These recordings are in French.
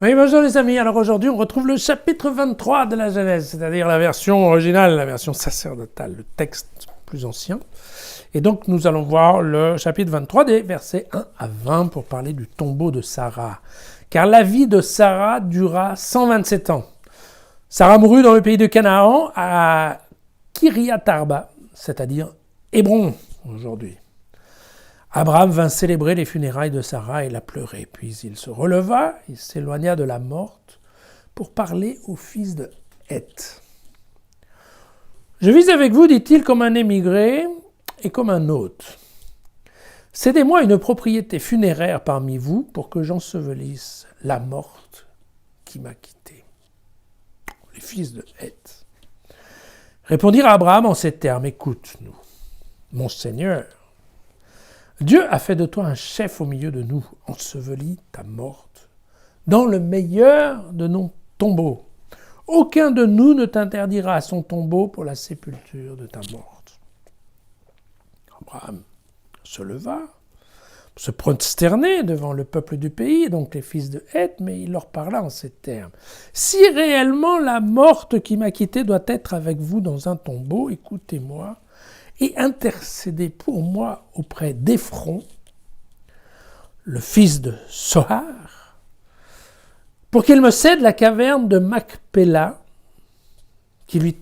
Oui, bonjour les amis. Alors aujourd'hui, on retrouve le chapitre 23 de la Genèse, c'est-à-dire la version originale, la version sacerdotale, le texte plus ancien. Et donc, nous allons voir le chapitre 23 des versets 1 à 20 pour parler du tombeau de Sarah. Car la vie de Sarah dura 127 ans. Sarah mourut dans le pays de Canaan à Kiriath-Arba, c'est-à-dire Hébron aujourd'hui. Abraham vint célébrer les funérailles de Sarah et la pleurer. Puis il se releva, il s'éloigna de la morte pour parler au fils de Heth. Je vis avec vous, dit-il, comme un émigré et comme un hôte. Cédez-moi une propriété funéraire parmi vous pour que j'ensevelisse la morte qui m'a quitté. Les fils de Heth répondirent à Abraham en ces termes, écoute-nous, mon Seigneur. Dieu a fait de toi un chef au milieu de nous, ensevelis ta morte, dans le meilleur de nos tombeaux. Aucun de nous ne t'interdira à son tombeau pour la sépulture de ta morte. Abraham se leva, se prosternait devant le peuple du pays, donc les fils de Heth, mais il leur parla en ces termes. Si réellement la morte qui m'a quitté doit être avec vous dans un tombeau, écoutez-moi, et intercédez pour moi auprès d'Ephron, le fils de Sohar, pour qu'il me cède la caverne de Macpéla, qui lui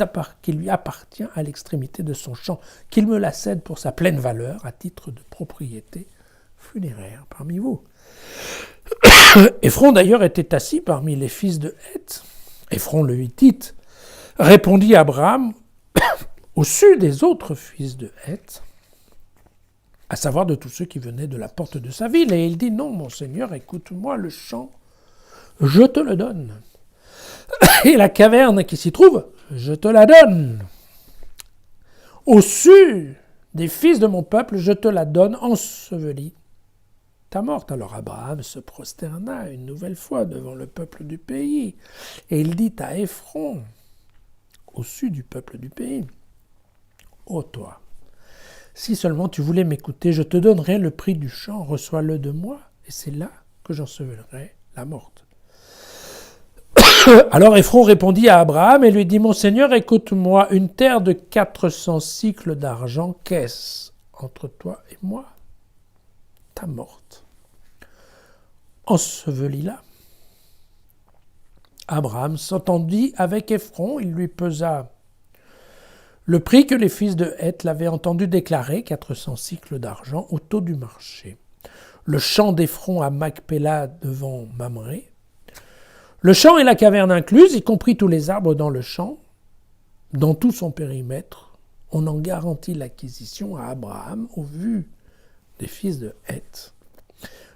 appartient à l'extrémité de son champ, qu'il me la cède pour sa pleine valeur, à titre de propriété funéraire parmi vous. Ephron d'ailleurs était assis parmi les fils de Heth. Ephron le Hittite répondit à Abraham au-dessus des autres fils de Heth, à savoir de tous ceux qui venaient de la porte de sa ville. Et il dit, non, mon Seigneur, écoute-moi, le champ, je te le donne. Et la caverne qui s'y trouve, je te la donne. Au-dessus des fils de mon peuple, je te la donne, ensevelie ta morte. Alors Abraham se prosterna une nouvelle fois devant le peuple du pays. Et il dit à Ephron, au-dessus du peuple du pays, ô toi, si seulement tu voulais m'écouter, je te donnerai le prix du champ, reçois-le de moi, et c'est là que j'ensevelirai la morte. Alors Ephron répondit à Abraham et lui dit, mon Seigneur, écoute-moi, une terre de 400 cycles d'argent, qu'est-ce entre toi et moi? Ta morte. Ensevelis-la. Abraham s'entendit avec Ephron, il lui pesa le prix que les fils de Heth l'avaient entendu déclarer, 400 cycles d'argent, au taux du marché. Le champ d'Ephron à Macpéla devant Mamré. Le champ et la caverne incluses, y compris tous les arbres dans le champ, dans tout son périmètre, on en garantit l'acquisition à Abraham au vu des fils de Heth,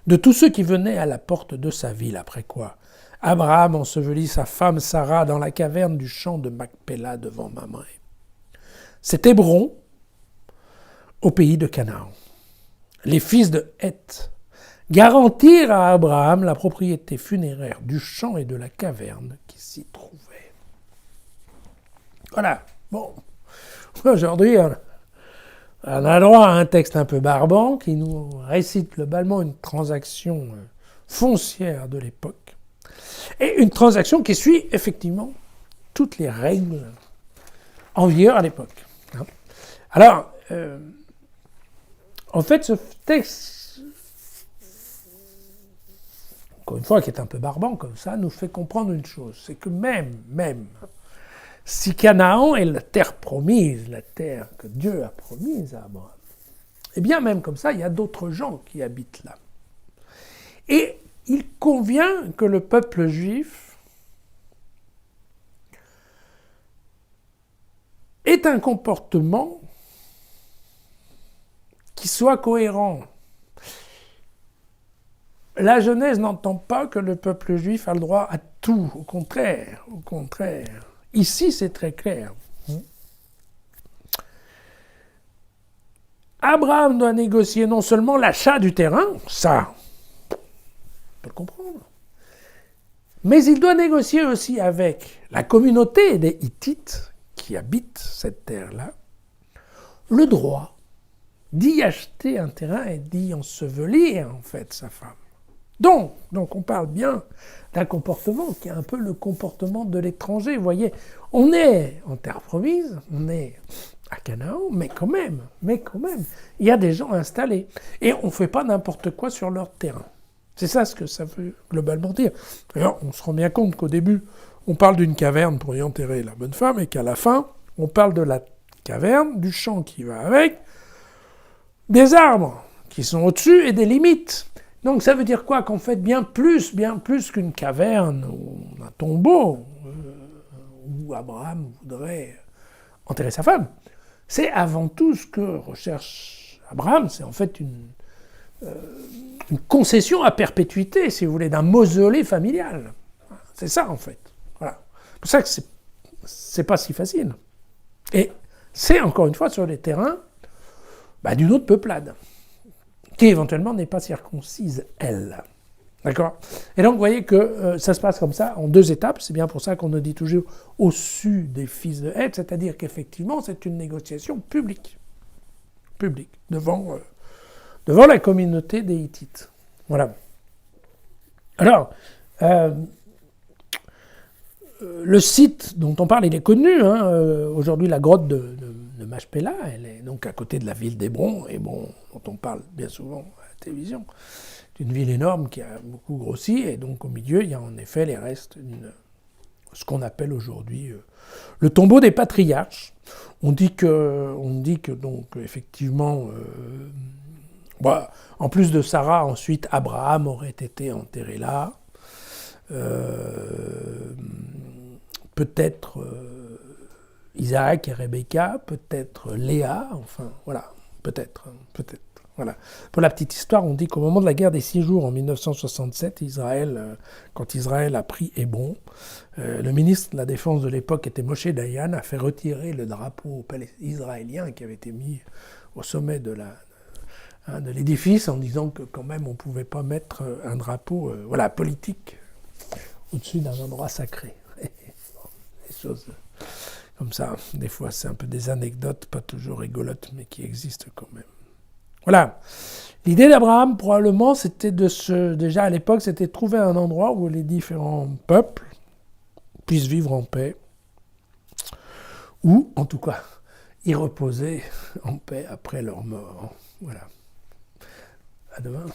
de tous ceux qui venaient à la porte de sa ville, après quoi Abraham ensevelit sa femme Sarah dans la caverne du champ de Macpéla devant Mamré. C'est Hébron, au pays de Canaan. Les fils de Heth garantirent à Abraham la propriété funéraire du champ et de la caverne qui s'y trouvait. Voilà. Bon, aujourd'hui, on a droit à un texte un peu barbant qui nous récite globalement une transaction foncière de l'époque. Et une transaction qui suit effectivement toutes les règles en vigueur à l'époque. Alors, en fait, ce texte, encore une fois, qui est un peu barbant comme ça, nous fait comprendre une chose, c'est que même, si Canaan est la terre promise, la terre que Dieu a promise à Abraham, eh bien même comme ça, il y a d'autres gens qui habitent là. Et il convient que le peuple juif ait un comportement qui soit cohérent. La Genèse n'entend pas que le peuple juif a le droit à tout, au contraire. Ici, c'est très clair. Abraham doit négocier non seulement l'achat du terrain, ça, on peut le comprendre, mais il doit négocier aussi avec la communauté des Hittites qui habitent cette terre-là, le droit d'y acheter un terrain et d'y ensevelir, en fait, sa femme. Donc on parle bien d'un comportement qui est un peu le comportement de l'étranger. Vous voyez, on est en terre promise, on est à Canaan, mais quand même, il y a des gens installés. Et on ne fait pas n'importe quoi sur leur terrain. C'est ça ce que ça veut globalement dire. D'ailleurs, on se rend bien compte qu'au début, on parle d'une caverne pour y enterrer la bonne femme, et qu'à la fin, on parle de la caverne, du champ qui va avec, des arbres qui sont au-dessus et des limites. Donc ça veut dire quoi? Qu'en fait, bien plus qu'une caverne ou un tombeau où Abraham voudrait enterrer sa femme, c'est avant tout ce que recherche Abraham, c'est en fait une concession à perpétuité, si vous voulez, d'un mausolée familial. C'est ça, en fait. Voilà. C'est pour ça que c'est pas si facile. Et c'est, encore une fois, sur les terrains d'une autre peuplade, qui éventuellement n'est pas circoncise, elle. D'accord? Et donc, vous voyez que ça se passe comme ça, en 2 étapes. C'est bien pour ça qu'on nous dit toujours au su des fils de Heth, c'est-à-dire qu'effectivement, c'est une négociation publique, devant la communauté des Hittites. Voilà. Alors, le site dont on parle, il est connu. Aujourd'hui, la grotte de Machpelah, elle est donc à côté de la ville d'Hébron, dont on parle bien souvent à la télévision. C'est une ville énorme qui a beaucoup grossi, et donc au milieu, il y a en effet les restes de ce qu'on appelle aujourd'hui le tombeau des patriarches. On dit que donc effectivement, en plus de Sarah, ensuite Abraham aurait été enterré là. Peut-être Isaac et Rebecca, peut-être Léa, enfin voilà, peut-être. Voilà. Pour la petite histoire, on dit qu'au moment de la guerre des 6 jours en 1967, quand Israël a pris Hébron, le ministre de la Défense de l'époque, qui était Moshe Dayan, a fait retirer le drapeau israélien qui avait été mis au sommet de l'édifice, en disant que quand même on ne pouvait pas mettre un drapeau politique au-dessus d'un endroit sacré. Des choses comme ça, des fois c'est un peu des anecdotes, pas toujours rigolotes, mais qui existent quand même. Voilà. L'idée d'Abraham, probablement, c'était déjà à l'époque, c'était de trouver un endroit où les différents peuples puissent vivre en paix, ou, en tout cas, y reposer en paix après leur mort. Voilà. À demain.